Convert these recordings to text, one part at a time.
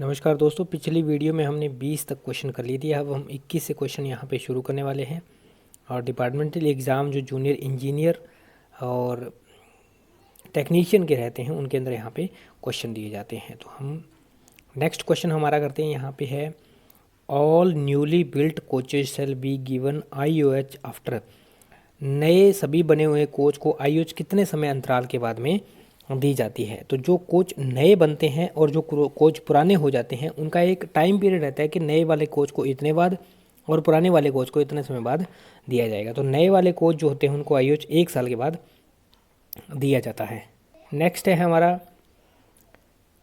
नमस्कार दोस्तों, पिछली वीडियो में हमने 20 तक क्वेश्चन कर लिए थे। अब हम 21 से क्वेश्चन यहाँ पे शुरू करने वाले हैं। और डिपार्टमेंटल एग्ज़ाम जो जूनियर इंजीनियर और टेक्नीशियन के रहते हैं उनके अंदर यहाँ पे क्वेश्चन दिए जाते हैं। तो हम नेक्स्ट क्वेश्चन हमारा करते हैं। यहाँ पे है all newly built coaches shall be given IOH after. नए सभी बने हुए कोच को IOH कितने समय अंतराल के बाद में दी जाती है। तो जो कोच नए बनते हैं और जो कोच पुराने हो जाते हैं उनका एक टाइम पीरियड रहता है कि नए वाले कोच को इतने बाद और पुराने वाले कोच को इतने समय बाद दिया जाएगा। तो नए वाले कोच जो होते हैं उनको IOH 1 साल के बाद दिया जाता है। नेक्स्ट है हमारा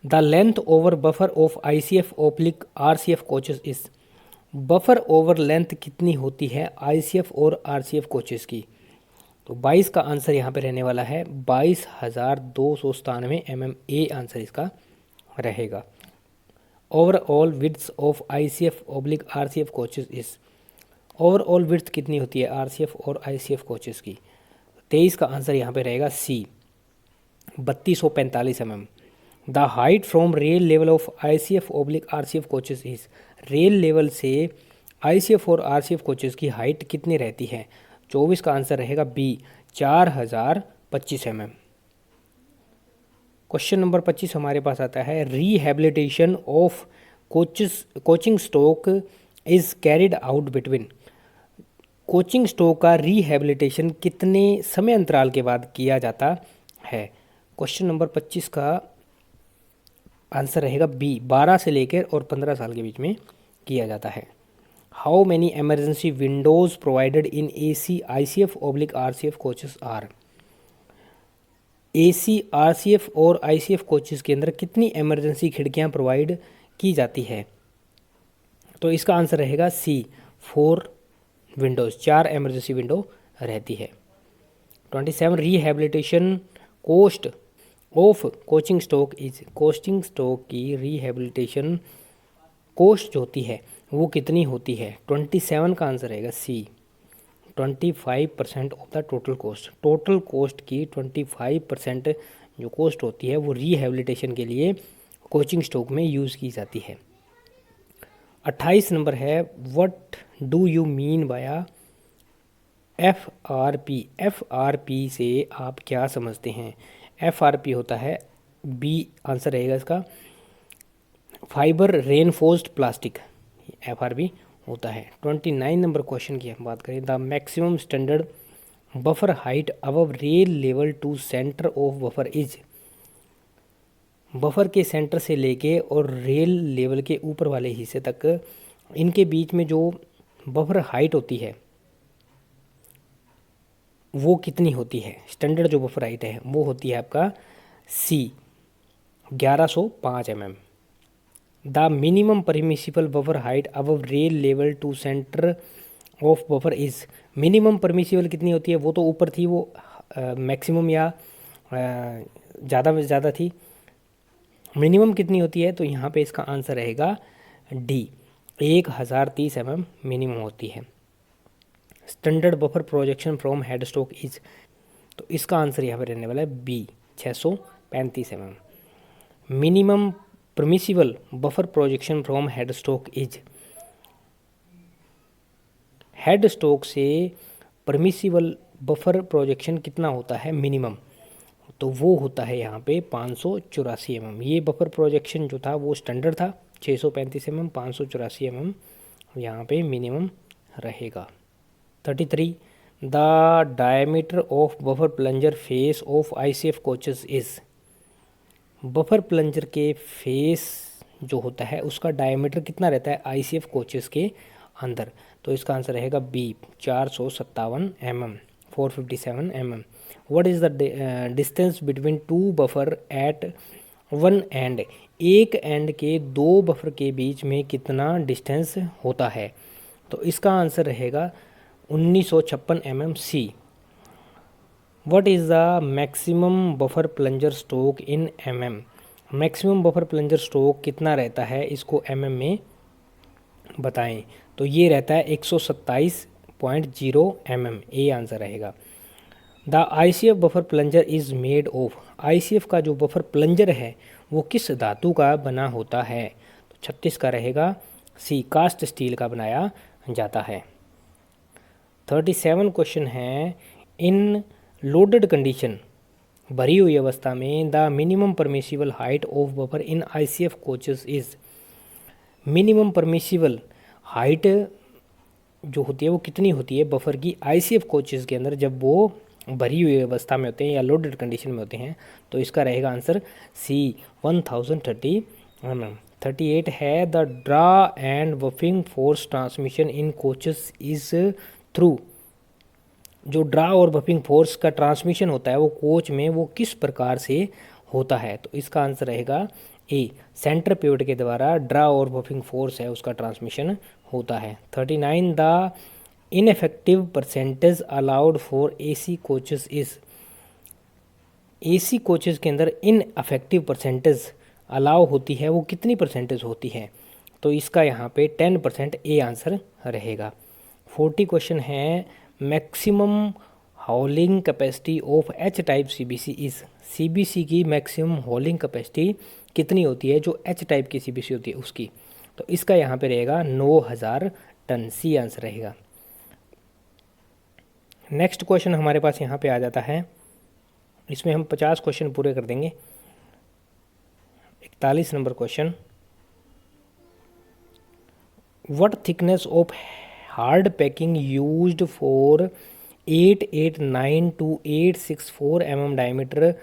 the length over buffer of ICF/RCF coaches is. Buffer over length कितनी होती है ICF और RCF कोचेस की। तो 22 का आंसर यहाँ पे रहने वाला है 22,297 mm। ए आंसर इसका रहेगा। Overall width of ICF/RCF coaches is. Overall width कितनी होती है RCF और ICF कोचेस की। 23 का आंसर यहाँ पे रहेगा सी 3245 mm। The height from rail level of ICF/RCF coaches is. Rail level से ICF और RCF कोचेस की हाइट कितनी रहती है। 24 का आंसर रहेगा बी 4025 mm। क्वेश्चन नंबर 25 हमारे पास आता है rehabilitation of coaching stock is carried out between. Coaching stock का रिहेबिलिटेशन कितने समय अंतराल के बाद किया जाता है। क्वेश्चन नंबर 25 का आंसर रहेगा बी 12 से लेकर और 15 साल के बीच में किया जाता है। How many emergency windows provided in AC ICF/RCF coaches are. AC RCF और ICF कोचेस के अंदर कितनी इमरजेंसी खिड़कियां प्रोवाइड की जाती है। तो इसका आंसर रहेगा सी 4 विंडोज। 4 एमरजेंसी विंडो रहती है। 27 rehabilitation cost of coaching stock is. Coaching stock की रिहेबिलिटेशन कॉस्ट जो होती है वो कितनी होती है। 27 का आंसर रहेगा सी 25% of the total cost. Total cost की 25% जो कॉस्ट होती है वो रिहेबिलिटेशन के लिए कोचिंग स्टॉक में यूज़ की जाती है। 28 नंबर है what do you mean by FRP। FRP से आप क्या समझते हैं। FRP होता है बी आंसर रहेगा इसका फाइबर रेनफोर्स्ड प्लास्टिक। FRP होता है। 29 नंबर क्वेश्चन की हम बात करें the maximum standard buffer height above rail level to centre of buffer is. Buffer के सेंटर से लेके और रेल लेवल के ऊपर वाले हिस्से तक इनके बीच में जो बफर हाइट होती है वो कितनी होती है। स्टैंडर्ड जो बफर हाइट है वो होती है आपका c 1105 mm। The minimum permissible buffer height above rail level to centre of buffer is. Minimum permissible कितनी होती है वो तो ऊपर थी, वो मैक्सिमम या ज़्यादा में ज़्यादा थी। मिनिमम कितनी होती है तो यहाँ पे इसका आंसर रहेगा डी 1030 mm मिनिमम होती है। Standard buffer projection from head stock is. तो इसका आंसर यहाँ पे रहने वाला है b 635 mm। Minimum permissible buffer projection from head stock is. Head stock से परमिसिबल बफर प्रोजेक्शन कितना होता है मिनिमम, तो वो होता है यहाँ पे 584 mm। ये बफर प्रोजेक्शन जो था वो स्टैंडर्ड था 635 mm, 584 mm यहाँ पे मिनिमम रहेगा। 33 the diameter of buffer plunger face of ICF coaches is. Buffer plunger के फेस जो होता है उसका डायमीटर कितना रहता है ICF कोचेस के अंदर। तो इसका आंसर रहेगा b 457 mm 457 mm। What is the distance between two buffer at one end. एक एंड के दो बफर के बीच में कितना डिस्टेंस होता है। तो इसका आंसर रहेगा 1956 mm c. What is the maximum buffer plunger stock in mm। Maximum buffer plunger stock कितना रहता है इसको mm में बताएं। तो ये रहता है 127.0 mm। ए आंसर रहेगा। The ICF buffer plunger is made of. ICF का जो बफर प्लंजर है वो किस धातु का बना होता है। तो 36 का रहेगा सी, कास्ट स्टील का बनाया जाता है। 37 क्वेश्चन है, इन लोडेड कंडीशन, भरी हुई अवस्था में, the minimum permissible height of buffer in ICF coaches is. Minimum permissible height जो होती है वो कितनी होती है बफर की ICF कोचेस के अंदर जब वो भरी हुई अवस्था में होते हैं या लोडेड कंडीशन में होते हैं? तो इसका रहेगा आंसर सी, 1030 mm। 38 है, the draw and buffing force transmission in coaches is through. जो ड्रा और बफिंग फोर्स का ट्रांसमिशन होता है वो कोच में वो किस प्रकार से होता है? तो इसका आंसर रहेगा ए, सेंटर पिवट के द्वारा ड्रा और बफिंग फोर्स है उसका ट्रांसमिशन होता है। 39, the ineffective percentage allowed for AC coaches is. AC coaches के अंदर इन अफेक्टिव परसेंटेज अलाउ होती है वो कितनी परसेंटेज होती है? तो इसका यहाँ पे 10% ए आंसर रहेगा। 40 क्वेश्चन है, maximum हॉलिंग capacity of H type CBC is. CBC की मैक्सिमम हॉलिंग कैपेसिटी कितनी होती है जो H टाइप की CBC होती है उसकी? तो इसका यहाँ पे रहेगा 9000 टन, सी आंसर रहेगा। नेक्स्ट क्वेश्चन हमारे पास यहाँ पे आ जाता है, इसमें हम 50 क्वेश्चन पूरे कर देंगे। 41 number question, what thickness of hard packing used for 889 to 864 mm diameter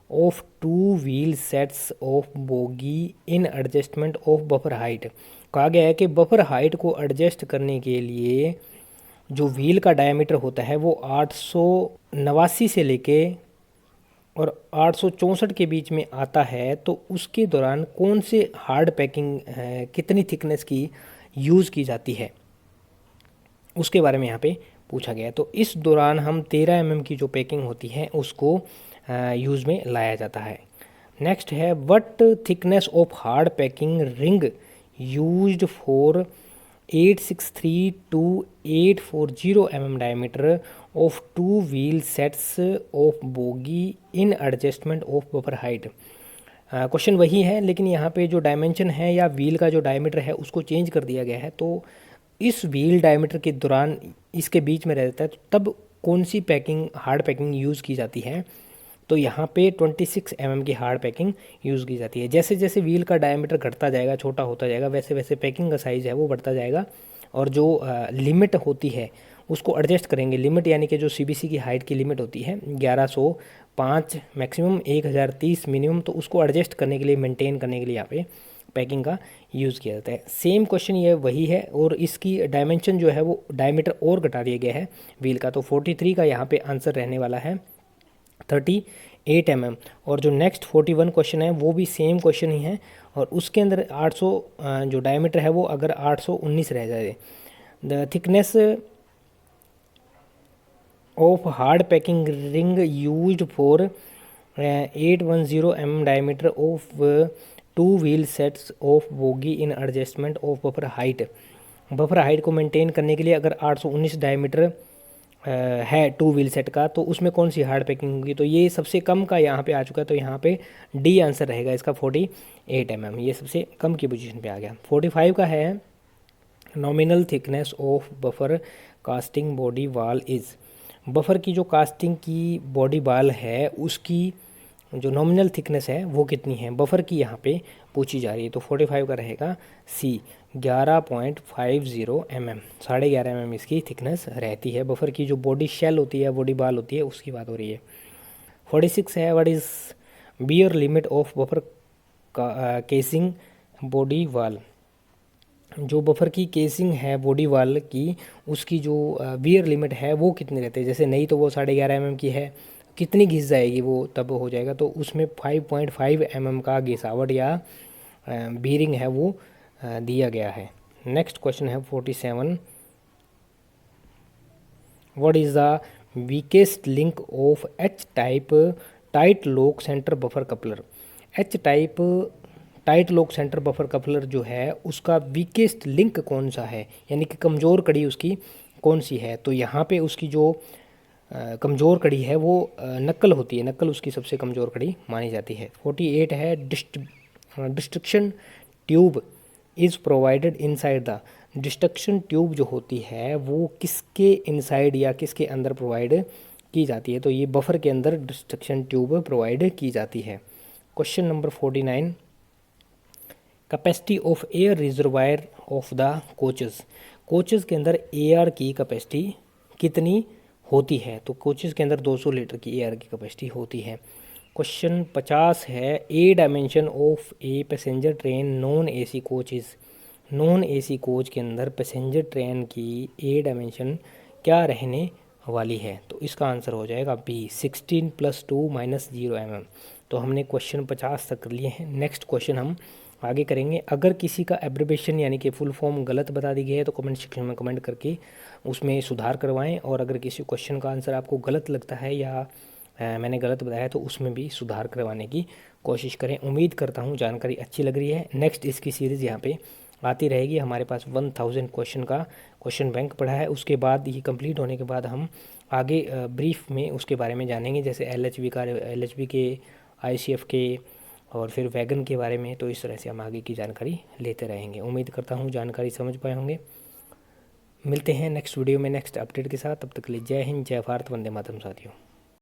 of two wheel sets of bogie in adjustment of buffer height. कहा गया है कि बफर हाइट को एडजस्ट करने के लिए जो व्हील का डायमीटर होता है वो 889 से लेके और 864 के बीच में आता है, तो उसके दौरान कौन से हार्ड पैकिंग कितनी थिकनेस की यूज़ की जाती है उसके बारे में यहाँ पे पूछा गया है। तो इस दौरान हम 13 mm की जो पैकिंग होती है उसको यूज़ में लाया जाता है। नेक्स्ट है, what thickness of hard packing ring used for 863 to 840 mm diameter of two wheel sets of bogie in adjustment of buffer height. Question वही है लेकिन यहाँ पे जो डायमेंशन है या व्हील का जो डायमीटर है उसको चेंज कर दिया गया है। तो इस व्हील डायमीटर के दौरान इसके बीच में रहता है, तो तब कौन सी पैकिंग हार्ड पैकिंग यूज़ की जाती है? तो यहाँ पे 26 mm की हार्ड पैकिंग यूज़ की जाती है। जैसे जैसे व्हील का डायमीटर घटता जाएगा, छोटा होता जाएगा, वैसे वैसे पैकिंग का साइज़ है वो बढ़ता जाएगा और जो लिमिट होती है उसको एडजस्ट करेंगे। लिमिट यानी कि जो CBC की हाइट की लिमिट होती है 1105 मैक्सिमम, 1030 मिनिमम, तो उसको एडजस्ट करने के लिए, मेंटेन करने के लिए यहाँ पे पैकिंग का यूज़ किया जाता है। सेम क्वेश्चन ये वही है और इसकी डायमेंशन जो है वो डायमीटर और घटा दिया गया है व्हील का। तो 43 का यहाँ पे आंसर रहने वाला है 38 mm। और जो नेक्स्ट 41 क्वेश्चन है वो भी सेम क्वेश्चन ही है और उसके अंदर 800 जो डायमीटर है वो अगर 819 रह जाए, the thickness of hard packing ring used for 810 mm diameter of two wheel sets of bogie in adjustment of buffer height. Buffer height को मेंटेन करने के लिए अगर 819 डायमीटर है टू व्हील सेट का, तो उसमें कौन सी हार्ड पैकिंग होगी? तो ये सबसे कम का यहाँ पे आ चुका है, तो यहाँ पे डी आंसर रहेगा इसका 48 mm। ये सबसे कम की पोजीशन पे आ गया। 45 का है, nominal thickness of buffer casting body wall is. Buffer की जो कास्टिंग की बॉडी वाल है उसकी जो नॉमिनल थिकनेस है वो कितनी है बफर की, यहाँ पे पूछी जा रही है। तो 45 का रहेगा सी, 11.50 mm, 11.5 mm इसकी थिकनेस रहती है। बफर की जो बॉडी शेल होती है, बॉडी बाल होती है, उसकी बात हो रही है। 46 है, what is bear limit of buffer casing body wall. जो बफर की केसिंग है बॉडी वाल की, उसकी जो बियर लिमिट है वो कितनी रहती है? जैसे नहीं तो वो 11.5 mm की है, कितनी घिस जाएगी वो तब हो जाएगा, तो उसमें 5.5 mm का घिसावट या बीयरिंग है वो दिया गया है। नेक्स्ट क्वेश्चन है 47, what is the weakest link of H type tight lock centre buffer coupler. H type tight lock centre buffer coupler जो है उसका वीकेस्ट लिंक कौन सा है, यानी कि कमज़ोर कड़ी उसकी कौन सी है? तो यहाँ पे उसकी जो कमज़ोर कड़ी है वो नक्कल होती है, नक्कल उसकी सबसे कमज़ोर कड़ी मानी जाती है। 48 है, destruction tube is provided inside the destruction tube जो होती है वो किसके इनसाइड या किसके अंदर प्रोवाइड की जाती है, तो ये बफर के अंदर डिस्ट्रक्शन ट्यूब प्रोवाइड की जाती है। Question number 49, capacity of air reservoir of the coaches, coaches के अंदर एयर की कैपेसिटी कितनी होती है, तो कोचेस के अंदर 200 लीटर की एयर की कैपेसिटी होती है। क्वेश्चन 50 है, a dimension of a passenger train non AC coaches, non AC coach के अंदर पैसेंजर ट्रेन की ए डायमेंशन क्या रहने वाली है, तो इसका आंसर हो जाएगा बी 16 + 2 - 0 mm। तो हमने क्वेश्चन 50 तक कर लिए हैं। नेक्स्ट क्वेश्चन हम आगे करेंगे। अगर किसी का एब्रिवेशन यानी कि फुल फॉर्म गलत बता दी गई है तो कमेंट सेक्शन में कमेंट करके उसमें सुधार करवाएं, और अगर किसी क्वेश्चन का आंसर आपको गलत लगता है या मैंने गलत बताया है तो उसमें भी सुधार करवाने की कोशिश करें। उम्मीद करता हूँ जानकारी अच्छी लग रही है। नेक्स्ट इसकी सीरीज़ यहाँ पे आती रहेगी। हमारे पास 1000 क्वेश्चन का क्वेश्चन बैंक पड़ा है। उसके बाद ये कंप्लीट होने के बाद हम आगे ब्रीफ में उसके बारे में जानेंगे, जैसे एलएचबी के, आईसीएफ के और फिर वैगन के बारे में। तो इस तरह से हम आगे की जानकारी लेते रहेंगे। उम्मीद करता हूँ जानकारी समझ पाए होंगे। मिलते हैं नेक्स्ट वीडियो में नेक्स्ट अपडेट के साथ। तब तक के लिए जय हिंद, जय भारत, वंदे मातरम साथियों।